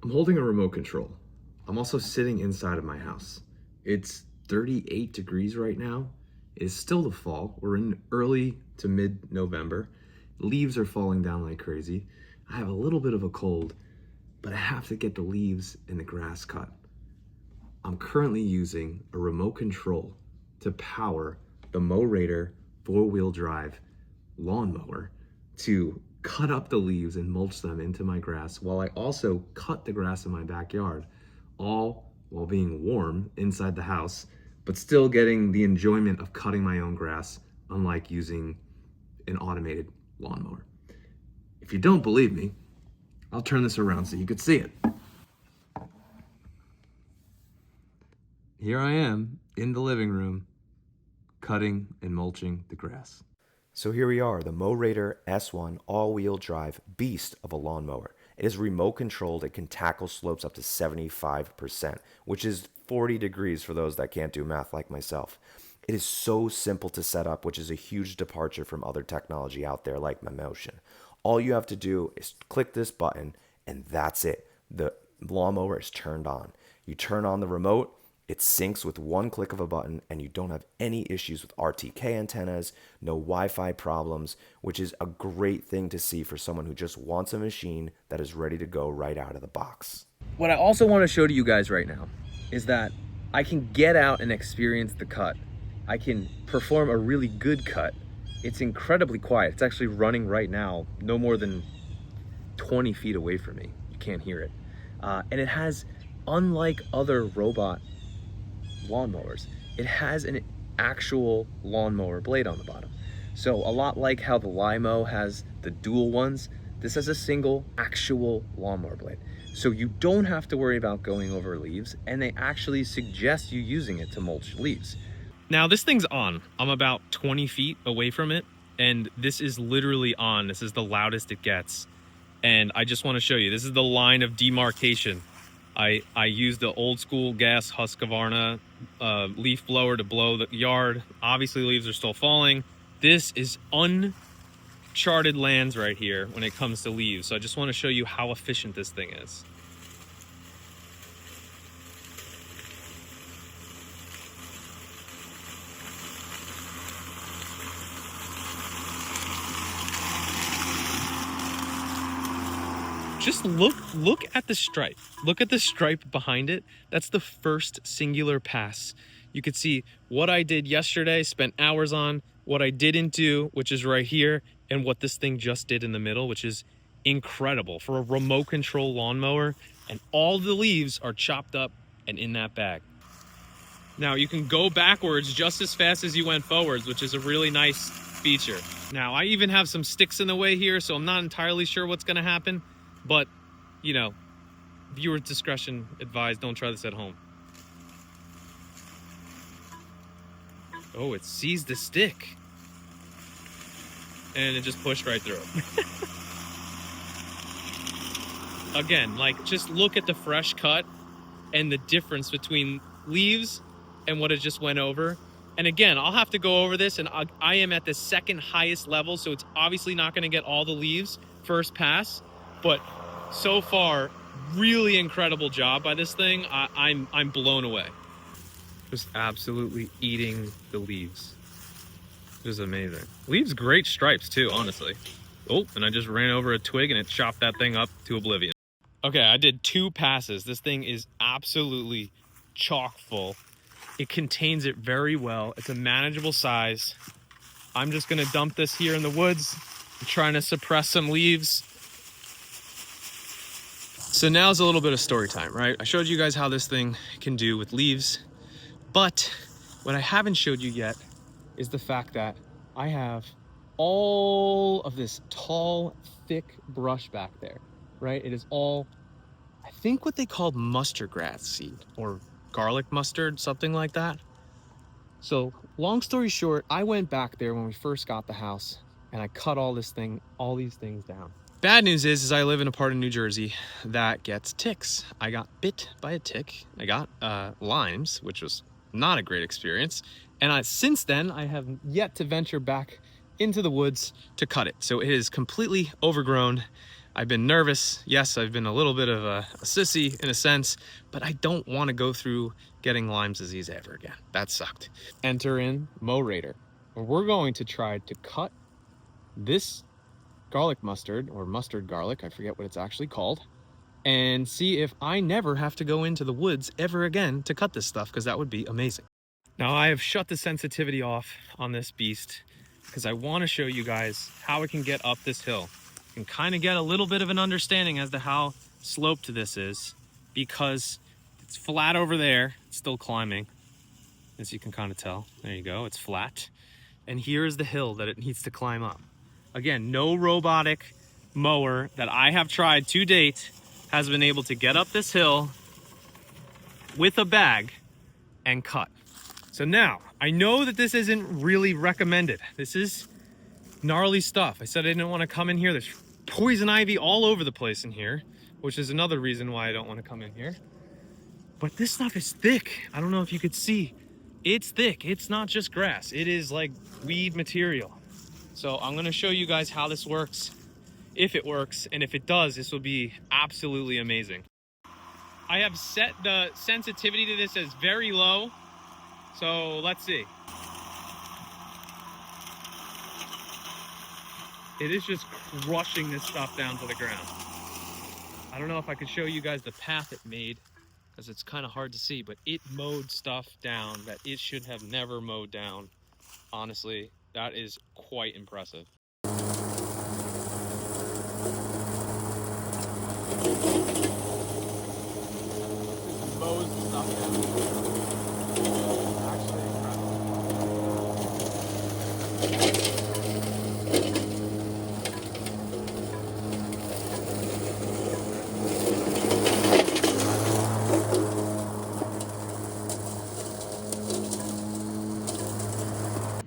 I'm holding a remote control. I'm also sitting inside of my house. It's 38 degrees right now. It is still the fall. We're in early to mid-November. Leaves are falling down like crazy. I have a little bit of a cold, but I have to get the leaves and the grass cut. I'm currently using a remote control to power the Mowrator 4-wheel drive lawnmower to cut up the leaves and mulch them into my grass while I also cut the grass in my backyard, all while being warm inside the house, but still getting the enjoyment of cutting my own grass, unlike using an automated lawnmower. If you don't believe me, I'll turn this around so you could see it. Here I am in the living room, cutting and mulching the grass. So here we are, the Mowrator S1 all-wheel drive beast of a lawnmower. It is remote controlled. It can tackle slopes up to 75%, which is 40 degrees for those that can't do math like myself. It is so simple to set up, which is a huge departure from other technology out there like Motion. All you have to do is click this button and that's it. The lawnmower is turned on. You turn on the remote, it syncs with one click of a button, and you don't have any issues with RTK antennas, no Wi-Fi problems, which is a great thing to see for someone who just wants a machine that is ready to go right out of the box. What I also want to show to you guys right now is that I can get out and experience the cut. I can perform a really good cut. It's incredibly quiet. It's actually running right now, no more than 20 feet away from me. You can't hear it. And it has, unlike other robot lawnmowers, it has an actual lawnmower blade on the bottom. So a lot like how the Limo has the dual ones, this has a single actual lawnmower blade. So you don't have to worry about going over leaves, and they actually suggest you using it to mulch leaves. Now this thing's on. I'm about 20 feet away from it, and this is literally on. This is the loudest it gets. And I just want to show you, this is the line of demarcation. I used the old school gas Husqvarna leaf blower to blow the yard. Obviously leaves are still falling. This is uncharted lands right here when it comes to leaves. So I just want to show you how efficient this thing is. Just look at the stripe. Look at the stripe behind it. That's the first singular pass. You could see what I did yesterday, spent hours on, what I didn't do, which is right here, and what this thing just did in the middle, which is incredible for a remote control lawnmower. And all the leaves are chopped up and in that bag. Now you can go backwards just as fast as you went forwards, which is a really nice feature. Now I even have some sticks in the way here, so I'm not entirely sure what's gonna happen. But, you know, viewer discretion advised, don't try this at home. Oh, it seized the stick. And it just pushed right through it. Again, like, just look at the fresh cut and the difference between leaves and what it just went over. And again, I'll have to go over this, and I am at the second highest level, so it's obviously not going to get all the leaves first pass. But so far, really incredible job by this thing. I'm blown away. Just absolutely eating the leaves. It was amazing. Leaves great stripes too, honestly. Oh, and I just ran over a twig and it chopped that thing up to oblivion. Okay, I did 2 passes. This thing is absolutely chock full. It contains it very well. It's a manageable size. I'm just gonna dump this here in the woods. I'm trying to suppress some leaves. So now's a little bit of story time, right? I showed you guys how this thing can do with leaves, but what I haven't showed you yet is the fact that I have all of this tall, thick brush back there, right? It is all, I think what they called mustard grass seed or garlic mustard, something like that. So long story short, I went back there when we first got the house and I cut all these things down. Bad news is I live in a part of New Jersey that gets ticks. I got bit by a tick. I got limes, which was not a great experience. And since then, I have yet to venture back into the woods to cut it. So it is completely overgrown. I've been nervous. Yes, I've been a little bit of a sissy in a sense, but I don't want to go through getting Lyme disease ever again. That sucked. Enter in Mowrator. We're going to try to cut this garlic mustard, or mustard garlic, I forget what it's actually called, and see if I never have to go into the woods ever again to cut this stuff, because that would be amazing. Now I have shut the sensitivity off on this beast because I want to show you guys how it can get up this hill and kind of get a little bit of an understanding as to how sloped this is, because it's flat over there. It's still climbing, as you can kind of tell. There you go, it's flat. And here's the hill that it needs to climb up. Again, no robotic mower that I have tried to date has been able to get up this hill with a bag and cut. So now, I know that this isn't really recommended. This is gnarly stuff. I said I didn't want to come in here. There's poison ivy all over the place in here, which is another reason why I don't want to come in here. But this stuff is thick. I don't know if you could see. It's thick. It's not just grass. It is like weed material. So I'm going to show you guys how this works, if it works, and if it does, this will be absolutely amazing. I have set the sensitivity to this as very low. So let's see. It is just crushing this stuff down to the ground. I don't know if I could show you guys the path it made, because it's kind of hard to see, but it mowed stuff down that it should have never mowed down. Honestly, that is quite impressive. It mows stuff down.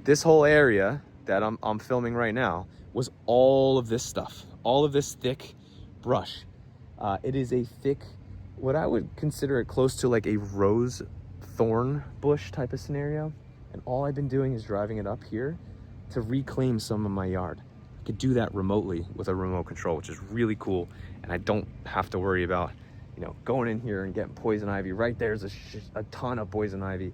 This whole area that I'm filming right now was all of this stuff, all of this thick brush. It is a thick, what I would consider it close to like a rose thorn bush type of scenario. And all I've been doing is driving it up here to reclaim some of my yard. I could do that remotely with a remote control, which is really cool. And I don't have to worry about, you know, going in here and getting poison ivy. Right there's a ton of poison ivy.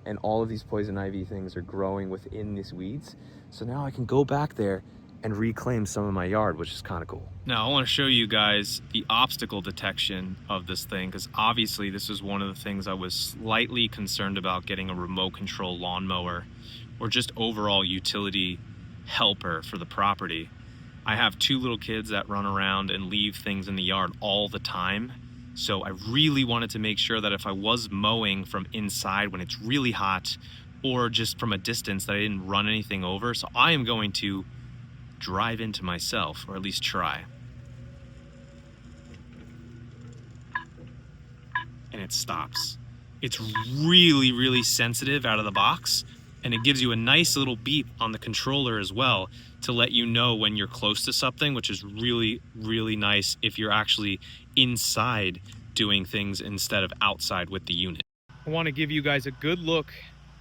And all of these poison ivy things are growing within these weeds. So now I can go back there and reclaim some of my yard, which is kind of cool. Now I want to show you guys the obstacle detection of this thing, because obviously this is one of the things I was slightly concerned about getting a remote control lawnmower or just overall utility helper for the property. I have 2 little kids that run around and leave things in the yard all the time. So I really wanted to make sure that if I was mowing from inside when it's really hot, or just from a distance, that I didn't run anything over. So I am going to drive into myself, or at least try. And it stops. It's really, really sensitive out of the box, and it gives you a nice little beep on the controller as well to let you know when you're close to something, which is really, really nice if you're actually inside doing things instead of outside with the unit. I want to give you guys a good look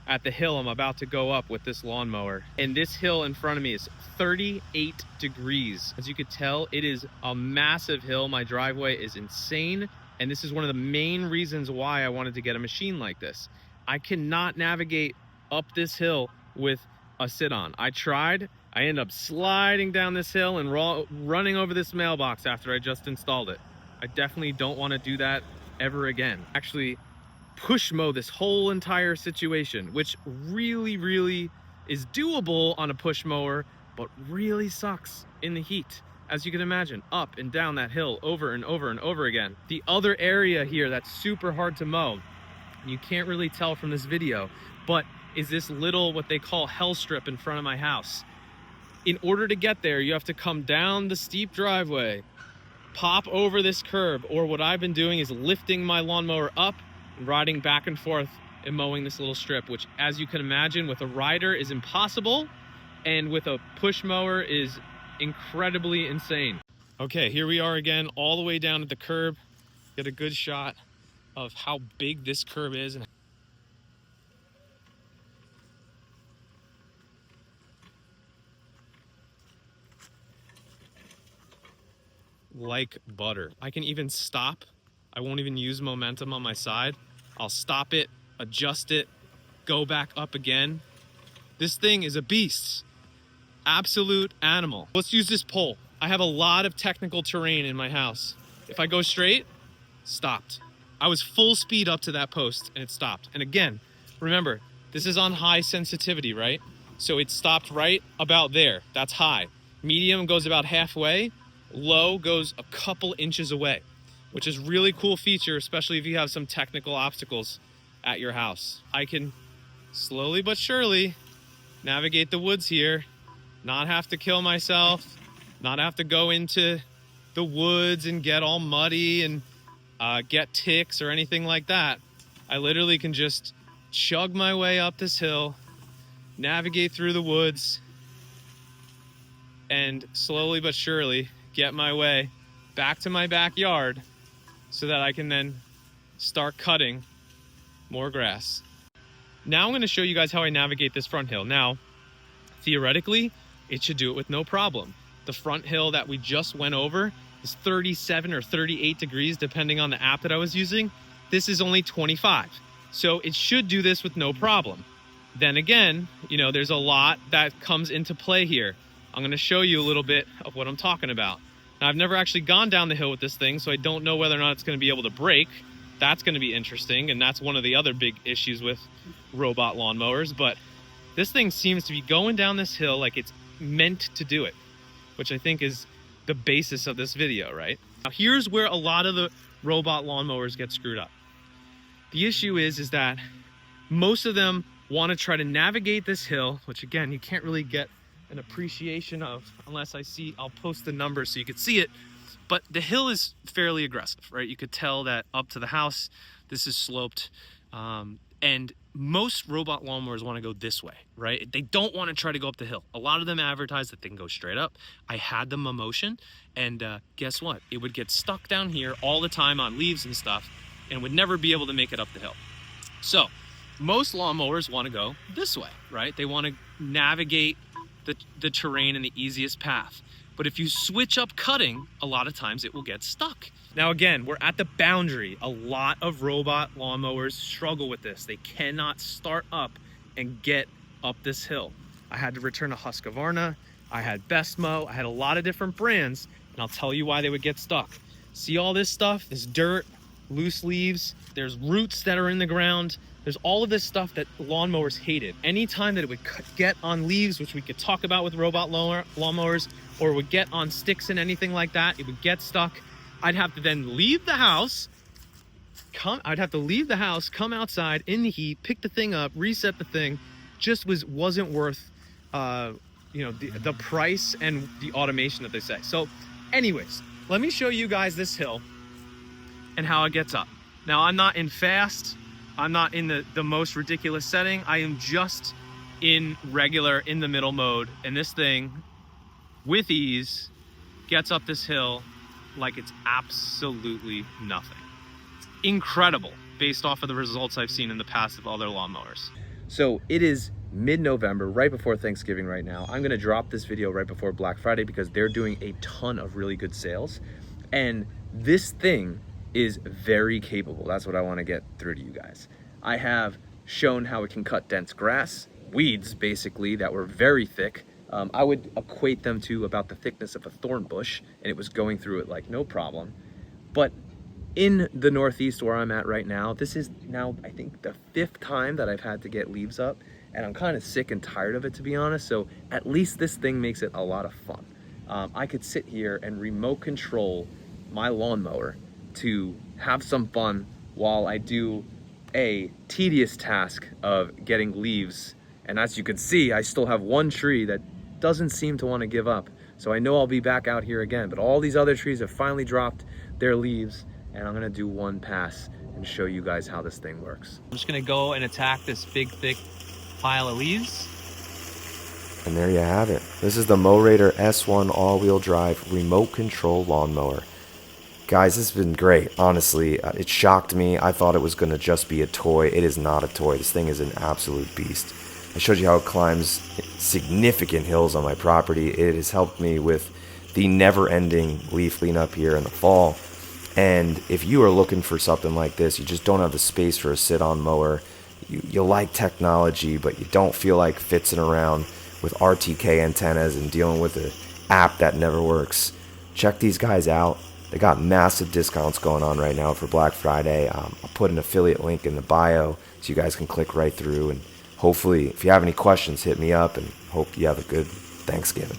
at the hill I'm about to go up with this lawnmower. And this hill in front of me is 38 degrees. As you could tell, it is a massive hill. My driveway is insane. And this is one of the main reasons why I wanted to get a machine like this. I cannot navigate up this hill with a sit-on. I tried. I ended up sliding down this hill and running over this mailbox after I just installed it. I definitely don't want to do that ever again. Actually, push mow this whole entire situation, which really, really is doable on a push mower, but really sucks in the heat. As you can imagine, up and down that hill over and over and over again. The other area here that's super hard to mow, you can't really tell from this video, but is this little, what they call hell strip in front of my house. In order to get there, you have to come down the steep driveway, pop over this curb, or what I've been doing is lifting my lawnmower up and riding back and forth and mowing this little strip, which, as you can imagine, with a rider is impossible, and with a push mower is incredibly insane. Okay, here we are again, all the way down at the curb. Get a good shot of how big this curb is. And like butter. I can even stop. I won't even use momentum on my side. I'll stop it, adjust it, go back up again. This thing is a beast. Absolute animal. Let's use this pole. I have a lot of technical terrain in my house. If I go straight, stopped. I was full speed up to that post and it stopped. And again, remember, this is on high sensitivity, right? So it stopped right about there. That's high. Medium goes about halfway. Low goes a couple inches away, which is really cool feature, especially if you have some technical obstacles at your house. I can slowly but surely navigate the woods here, not have to kill myself, not have to go into the woods and get all muddy and get ticks or anything like that. I literally can just chug my way up this hill, navigate through the woods, and slowly but surely get my way back to my backyard so that I can then start cutting more grass. Now I'm going to show you guys how I navigate this front hill. Now, theoretically, it should do it with no problem. The front hill that we just went over is 37 or 38 degrees, depending on the app that I was using. This is only 25. So it should do this with no problem. Then again, you know, there's a lot that comes into play here. I'm going to show you a little bit of what I'm talking about. Now, I've never actually gone down the hill with this thing, so I don't know whether or not it's going to be able to brake. That's going to be interesting, and that's one of the other big issues with robot lawnmowers. But this thing seems to be going down this hill like it's meant to do it, which I think is the basis of this video, right? Now, here's where a lot of the robot lawnmowers get screwed up. The issue is that most of them want to try to navigate this hill, which again, you can't really get an appreciation of unless I'll post the numbers so you could see it. But the hill is fairly aggressive, right? You could tell that up to the house, this is sloped. And most robot lawnmowers want to go this way, right? They don't want to try to go up the hill. A lot of them advertise that they can go straight up. I had them a motion, and guess what? It would get stuck down here all the time on leaves and stuff, and would never be able to make it up the hill. So most lawnmowers want to go this way, right? They want to navigate the terrain in the easiest path. But if you switch up cutting, a lot of times it will get stuck. Now again, we're at the boundary. A lot of robot lawnmowers struggle with this. They cannot start up and get up this hill. I had to return a Husqvarna, I had Best Mow, I had a lot of different brands, and I'll tell you why they would get stuck. See all this stuff, this dirt, loose leaves, there's roots that are in the ground. There's all of this stuff that lawnmowers hated. Anytime that it would get on leaves, which we could talk about with robot lawnmowers, or would get on sticks and anything like that, it would get stuck. I'd have to then leave the house, come outside in the heat, pick the thing up, reset the thing. Just wasn't worth the price and the automation that they say. So anyways, let me show you guys this hill and how it gets up. Now, I'm not in fast, I'm not in the most ridiculous setting. I am just in regular, in the middle mode. And this thing, with ease, gets up this hill like it's absolutely nothing. It's incredible based off of the results I've seen in the past of other lawnmowers. So it is mid-November, right before Thanksgiving right now. I'm gonna drop this video right before Black Friday because they're doing a ton of really good sales. And this thing is very capable. That's what I want to get through to you guys. I have shown how it can cut dense grass, weeds basically that were very thick. I would equate them to about the thickness of a thorn bush, and it was going through it like no problem. But in the Northeast where I'm at right now, this is now I think the 5th time that I've had to get leaves up, and I'm kind of sick and tired of it, to be honest. So at least this thing makes it a lot of fun. I could sit here and remote control my lawnmower to have some fun while I do a tedious task of getting leaves. And as you can see, I still have one tree that doesn't seem to want to give up. So I know I'll be back out here again, but all these other trees have finally dropped their leaves, and I'm gonna do one pass and show you guys how this thing works. I'm just gonna go and attack this big, thick pile of leaves. And there you have it. This is the Mowrator S1 all-wheel drive remote control lawnmower. Guys, this has been great. Honestly, it shocked me. I thought it was going to just be a toy. It is not a toy. This thing is an absolute beast. I showed you how it climbs significant hills on my property. It has helped me with the never-ending leaf cleanup here in the fall. And if you are looking for something like this, you just don't have the space for a sit-on mower, you like technology, but you don't feel like fitzing around with RTK antennas and dealing with an app that never works, check these guys out. They got massive discounts going on right now for Black Friday. I'll put an affiliate link in the bio so you guys can click right through. And hopefully, if you have any questions, hit me up, and hope you have a good Thanksgiving.